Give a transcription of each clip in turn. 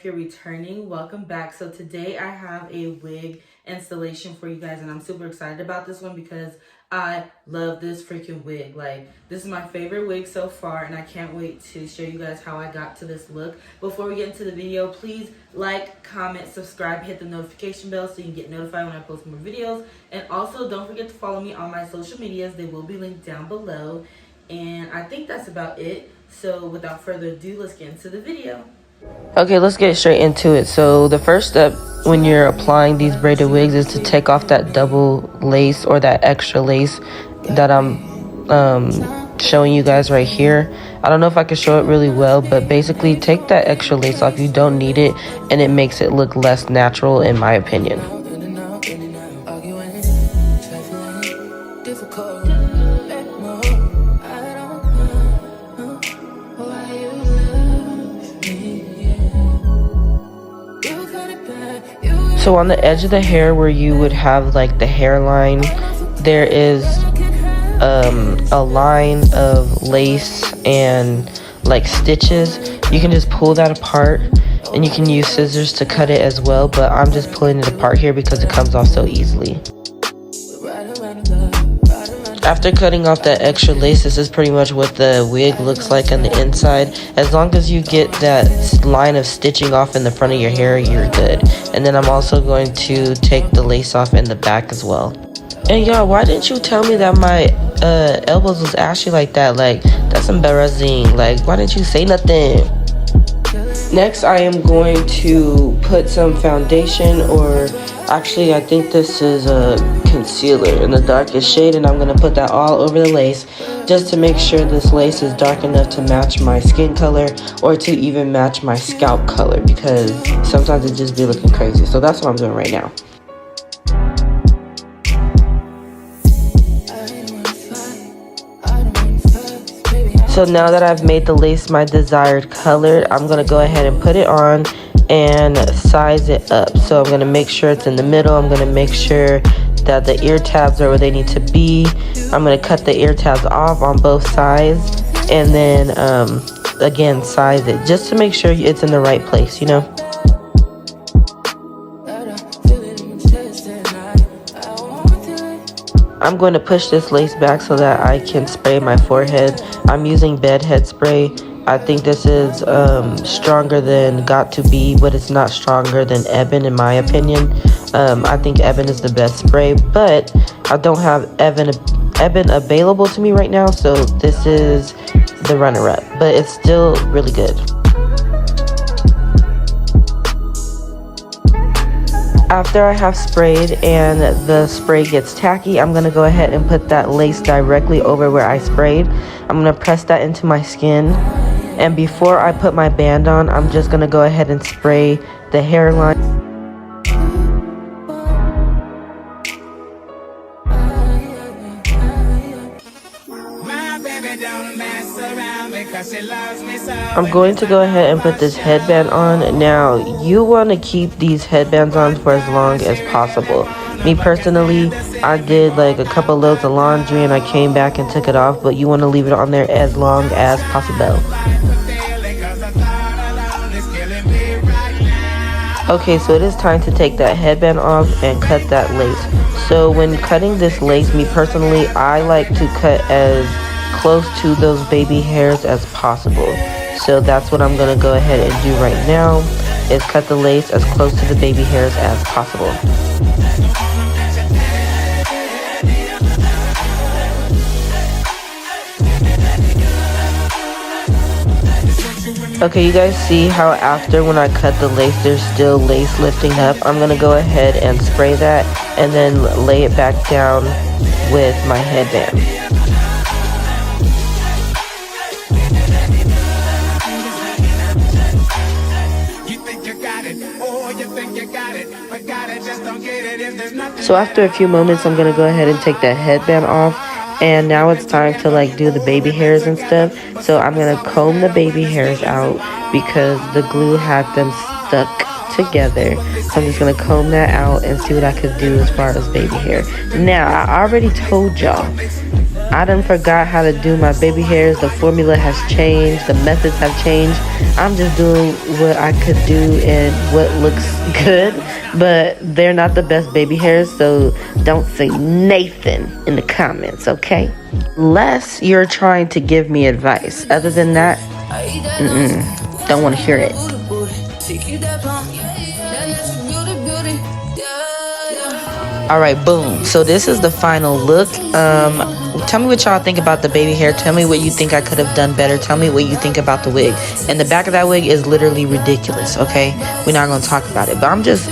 if you're returning, welcome back. So today I have a wig installation for you guys, and I'm super excited about this one because I love this freaking wig. Like, this is my favorite wig so far, and I can't wait to show you guys how I got to this look. Before we get into the video, please like, comment, subscribe, hit the notification bell so you can get notified when I post more videos. And also, don't forget to follow me on my social medias. They will be linked down below. And I think that's about it. So without further ado, let's get into the video. Okay, let's get straight into it. So the first step when you're applying these braided wigs is to take off that double lace or that extra lace that I'm showing you guys right here. I don't know if I can show it really well, but basically take that extra lace off. You don't need it, and it makes it look less natural in my opinion. So on the edge of the hair where you would have like the hairline, there is a line of lace and like stitches. You can just pull that apart, and you can use scissors to cut it as well, but I'm just pulling it apart here because it comes off so easily. After cutting off that extra lace, this is pretty much what the wig looks like on the inside. As long as you get that line of stitching off in the front of your hair, you're good. And then I'm also going to take the lace off in the back as well. And y'all, why didn't you tell me that my elbows was ashy like that? Like, that's embarrassing. Like, why didn't you say nothing? Next, I am going to put some foundation, or actually I think this is a concealer in the darkest shade, and I'm going to put that all over the lace just to make sure this lace is dark enough to match my skin color or to even match my scalp color, because sometimes it just be looking crazy. So that's what I'm doing right now. So now that I've made the lace my desired color, I'm going to go ahead and put it on and size it up. So I'm going to make sure it's in the middle. I'm going to make sure that the ear tabs are where they need to be. I'm going to cut the ear tabs off on both sides, and then again size it just to make sure it's in the right place, you know. I'm going to push this lace back so that I can spray my forehead. I'm using bed head spray. I think this is stronger than Got To Be, but it's not stronger than Ebon in my opinion. I think Ebon is the best spray, but I don't have Ebon available to me right now, so this is the runner-up, but it's still really good. After I have sprayed and the spray gets tacky, I'm going to go ahead and put that lace directly over where I sprayed. I'm going to press that into my skin. And before I put my band on, I'm just going to go ahead and spray the hairline. I'm going to go ahead and put this headband on. Now, you want to keep these headbands on for as long as possible. Me personally, I did like a couple loads of laundry and I came back and took it off, but you want to leave it on there as long as possible. Okay, so it is time to take that headband off and cut that lace. So when cutting this lace, me personally, I like to cut as close to those baby hairs as possible. So that's what I'm going to go ahead and do right now, is cut the lace as close to the baby hairs as possible. Okay, you guys see how after when I cut the lace, there's still lace lifting up. I'm going to go ahead and spray that and then lay it back down with my headband. So after a few moments, I'm going to go ahead and take that headband off. And now it's time to like do the baby hairs and stuff. So I'm going to comb the baby hairs out because the glue had them stuck together. So I'm just going to comb that out and see what I could do as far as baby hair. Now, I already told y'all I done forgot how to do my baby hairs. The formula has changed. The methods have changed. I'm just doing what I could do and what looks good. But they're not the best baby hairs, so don't say Nathan in the comments, okay? Unless you're trying to give me advice. Other than that, don't want to hear it. All right, boom. So this is the final look. Tell me what y'all think about the baby hair. Tell me what you think I could have done better. Tell me what you think about the wig. And the back of that wig is literally ridiculous, okay? We're not going to talk about it. But I'm just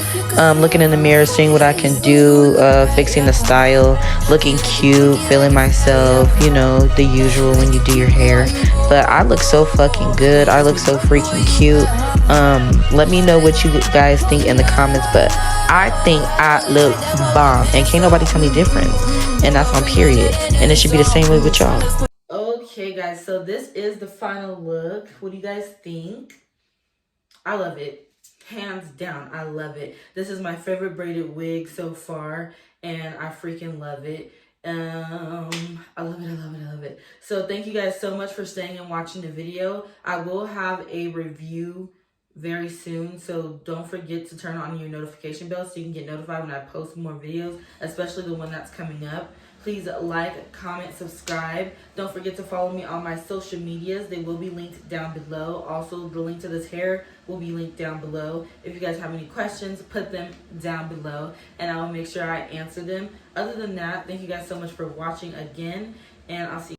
looking in the mirror, seeing what I can do, fixing the style, looking cute, feeling myself, you know, the usual when you do your hair. But I look so fucking good. I look so freaking cute. Let me know what you guys think in the comments. But I think I look bomb. And can't nobody tell me different. And that's on period. And it should be the same way with y'all. Okay, guys, so this is the final look. What do you guys think? I love it. Hands down, I love it. This is my favorite braided wig so far, and I freaking love it. I love it, I love it, I love it. So thank you guys so much for staying and watching the video. I will have a review very soon, so don't forget to turn on your notification bell so you can get notified when I post more videos, especially the one that's coming up. Please like, comment, subscribe. Don't forget to follow me on my social medias. They will be linked down below. Also, the link to this hair will be linked down below. If you guys have any questions, put them down below, and I will make sure I answer them. Other than that, thank you guys so much for watching again, and I'll see you.